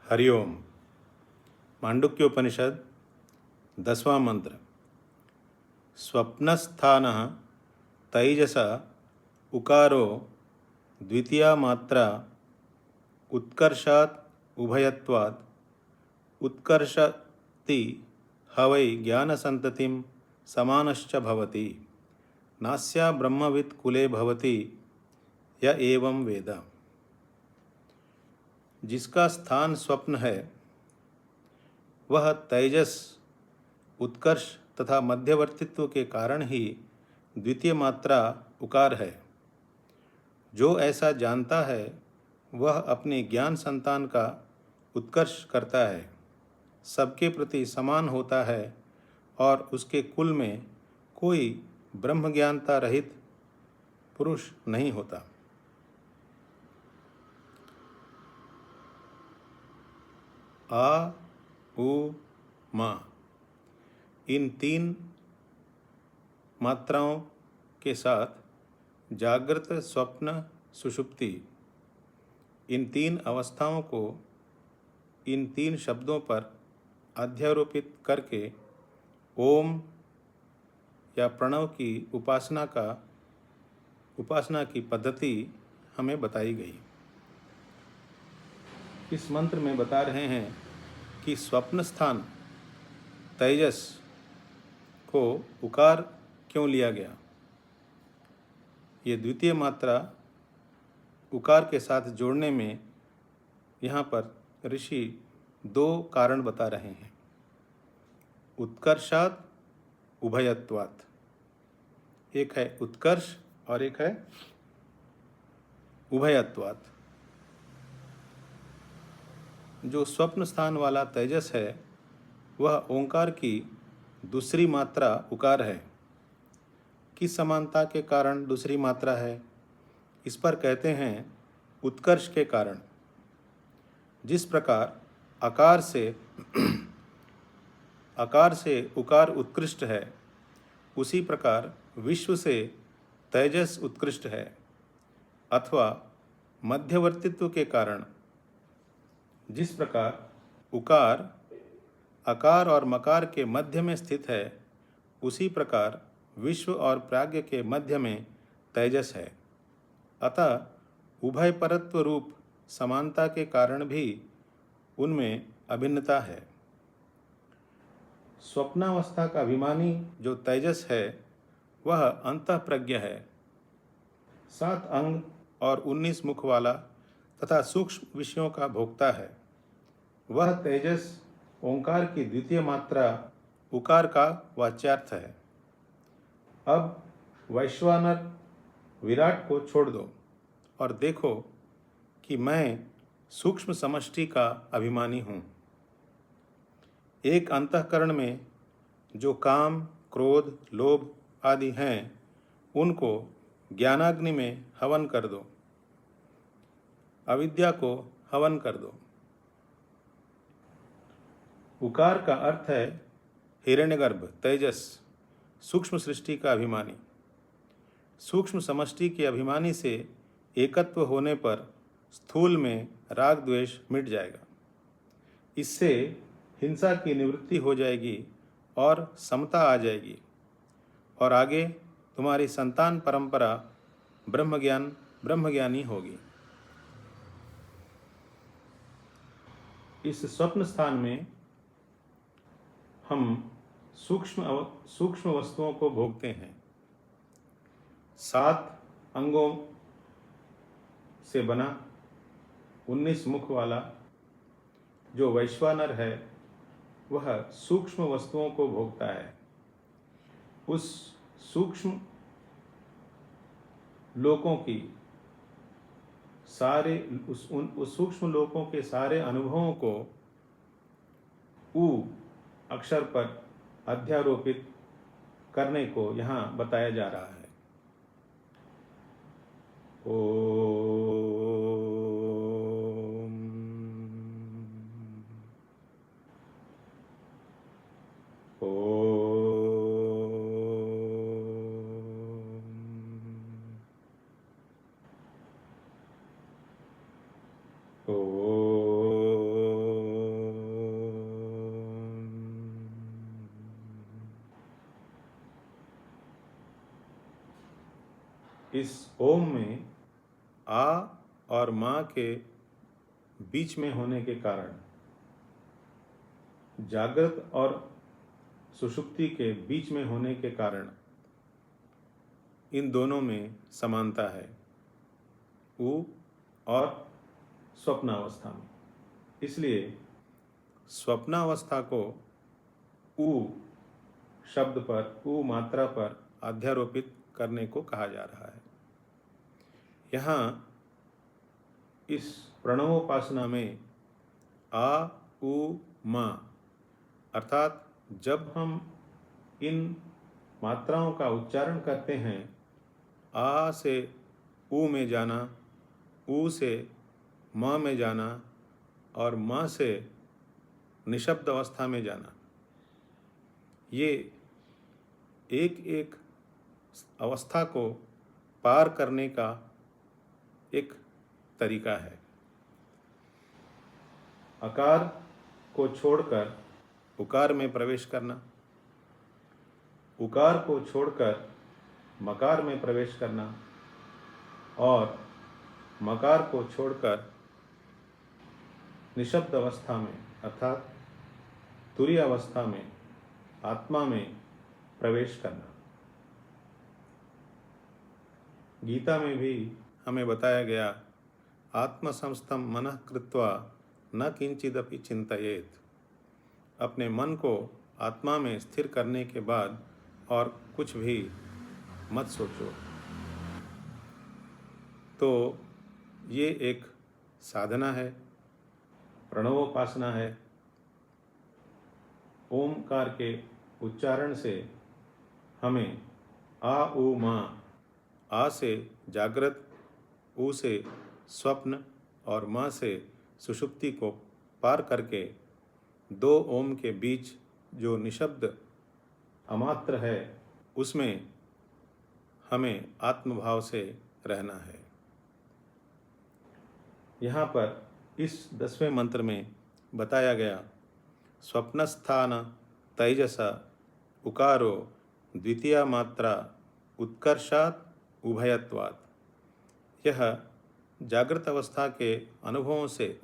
हरिओम। मांडुक्योपनिषद 10वां मंत्र। स्वप्नस्थानः तैजस उकारो द्वितीया मात्रा उत्कर्षात् उभयत्वात् उत्कर्षति हवै ज्ञानसंततिं समानश्च भवति नास्या ब्रह्मवित् कुले भवति य एवं वेद। जिसका स्थान स्वप्न है वह तेजस उत्कर्ष तथा मध्यवर्तित्व के कारण ही द्वितीय मात्रा उकार है। जो ऐसा जानता है वह अपने ज्ञान संतान का उत्कर्ष करता है, सबके प्रति समान होता है और उसके कुल में कोई ब्रह्मज्ञानता रहित पुरुष नहीं होता। आ उ मा इन तीन मात्राओं के साथ जागृत स्वप्न सुषुप्ति इन तीन अवस्थाओं को इन तीन शब्दों पर अध्यारोपित करके ओम या प्रणव की उपासना की पद्धति हमें बताई गई। इस मंत्र में बता रहे हैं कि स्वप्न स्थान तेजस को उकार क्यों लिया गया। ये द्वितीय मात्रा उकार के साथ जोड़ने में यहाँ पर ऋषि दो कारण बता रहे हैं। उत्कर्षात् उभयत्वात्, एक है उत्कर्ष और एक है उभयत्वात्। जो स्वप्न स्थान वाला तेजस है वह ओंकार की दूसरी मात्रा उकार है। किस समानता के कारण दूसरी मात्रा है? इस पर कहते हैं उत्कर्ष के कारण। जिस प्रकार आकार से उकार उत्कृष्ट है, उसी प्रकार विश्व से तेजस उत्कृष्ट है। अथवा मध्यवर्तित्व के कारण जिस प्रकार उकार अकार और मकार के मध्य में स्थित है, उसी प्रकार विश्व और प्राज्ञ के मध्य में तेजस है। अतः उभय परत्व रूप समानता के कारण भी उनमें अभिन्नता है। स्वप्नावस्था का अभिमानी जो तेजस है वह अंतःप्रज्ञ है। 7 अंग और 19 मुख वाला तथा सूक्ष्म विषयों का भोक्ता है। वह तेजस ओंकार की द्वितीय मात्रा उकार का वाच्यार्थ है। अब वैश्वानर विराट को छोड़ दो और देखो कि मैं सूक्ष्म समष्टि का अभिमानी हूँ। एक अंतःकरण में जो काम, क्रोध, लोभ आदि हैं, उनको ज्ञानाग्नि में हवन कर दो, अविद्या को हवन कर दो। उकार का अर्थ है हिरण्यगर्भ, तेजस, सूक्ष्म सृष्टि का अभिमानी। सूक्ष्म समष्टि के अभिमानी से एकत्व होने पर स्थूल में राग द्वेष मिट जाएगा। इससे हिंसा की निवृत्ति हो जाएगी और समता आ जाएगी और आगे तुम्हारी संतान परंपरा ब्रह्मज्ञानी होगी। इस स्वप्न स्थान में हम सूक्ष्म वस्तुओं को भोगते हैं। 7 अंगों से बना 19 मुख वाला जो वैश्वानर है वह सूक्ष्म वस्तुओं को भोगता है। उस सूक्ष्म लोकों की उस सूक्ष्म लोकों के सारे अनुभवों को उ अक्षर पर अध्यारोपित करने को यहाँ बताया जा रहा है। इस ओम में आ और मा के बीच में होने के कारण जागृत और सुषुप्ति के बीच में होने के कारण इन दोनों में समानता है, ऊ और स्वप्नावस्था में। इसलिए स्वप्नावस्था को ऊ शब्द पर, ऊ मात्रा पर अध्यारोपित करने को कहा जा रहा है। यहाँ इस प्रणवोपासना में आ, ऊ, मा अर्थात जब हम इन मात्राओं का उच्चारण करते हैं, आ से ऊ में जाना, ऊ से म में जाना और म से निशब्द अवस्था में जाना, ये एक एक अवस्था को पार करने का एक तरीका है। अकार को छोड़कर उकार में प्रवेश करना, उकार को छोड़कर मकार में प्रवेश करना और मकार को छोड़कर निशब्द अवस्था में अर्थात तुरीय अवस्था में आत्मा में प्रवेश करना। गीता में भी हमें बताया गया, आत्मसंस्थम मनः कृत्वा न किंचिदपि चिंतयेत। अपने मन को आत्मा में स्थिर करने के बाद और कुछ भी मत सोचो। तो ये एक साधना है, प्रणवोपासना है। ओमकार के उच्चारण से हमें आ, ऊ, मा, आ से जागृत, ऊ से स्वप्न और मा से सुषुप्ति को पार करके दो ओम के बीच जो निशब्द अमात्र है, उसमें हमें आत्मभाव से रहना है। यहाँ पर इस 10वें मंत्र में बताया गया, स्वप्नस्थान तैजस उकारो द्वितीया मात्रा उत्कर्षात उभयत्वात्। यह जागृत अवस्था के अनुभवों से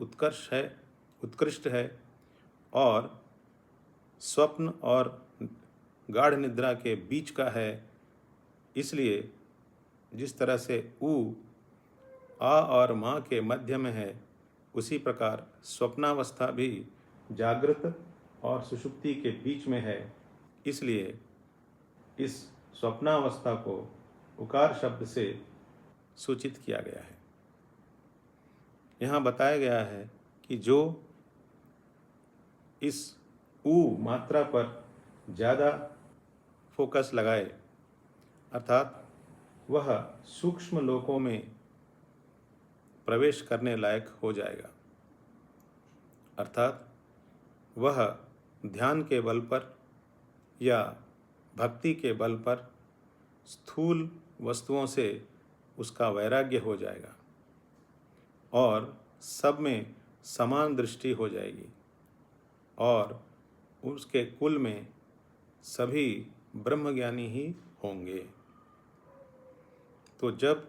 उत्कृष्ट है और स्वप्न और गाढ़ निद्रा के बीच का है। इसलिए जिस तरह से ऊ आ और मा के मध्य में है, उसी प्रकार स्वप्नावस्था भी जागृत और सुषुप्ति के बीच में है। इसलिए इस स्वप्नावस्था को उकार शब्द से सूचित किया गया है। यहाँ बताया गया है कि जो इस ऊ मात्रा पर ज़्यादा फोकस लगाए, अर्थात वह सूक्ष्म लोकों में प्रवेश करने लायक हो जाएगा। अर्थात वह ध्यान के बल पर या भक्ति के बल पर स्थूल वस्तुओं से उसका वैराग्य हो जाएगा और सब में समान दृष्टि हो जाएगी और उसके कुल में सभी ब्रह्मज्ञानी ही होंगे। तो जब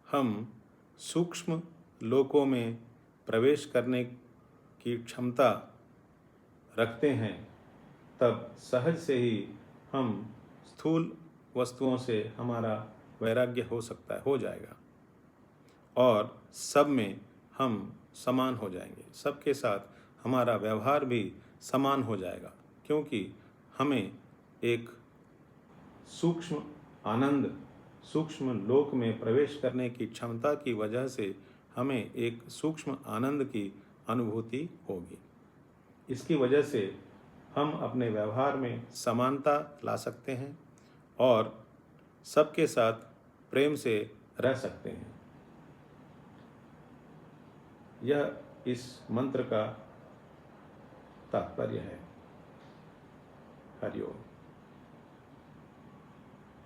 हम सूक्ष्म लोकों में प्रवेश करने की क्षमता रखते हैं, तब सहज से ही हम स्थूल वस्तुओं से हमारा वैराग्य हो जाएगा और सब में हम समान हो जाएंगे। सबके साथ हमारा व्यवहार भी समान हो जाएगा, क्योंकि हमें एक सूक्ष्म आनंद, सूक्ष्म लोक में प्रवेश करने की क्षमता की वजह से हमें एक सूक्ष्म आनंद की अनुभूति होगी। इसकी वजह से हम अपने व्यवहार में समानता ला सकते हैं और सबके साथ प्रेम से रह सकते हैं। यह इस मंत्र का तात्पर्य है। हरि ओम।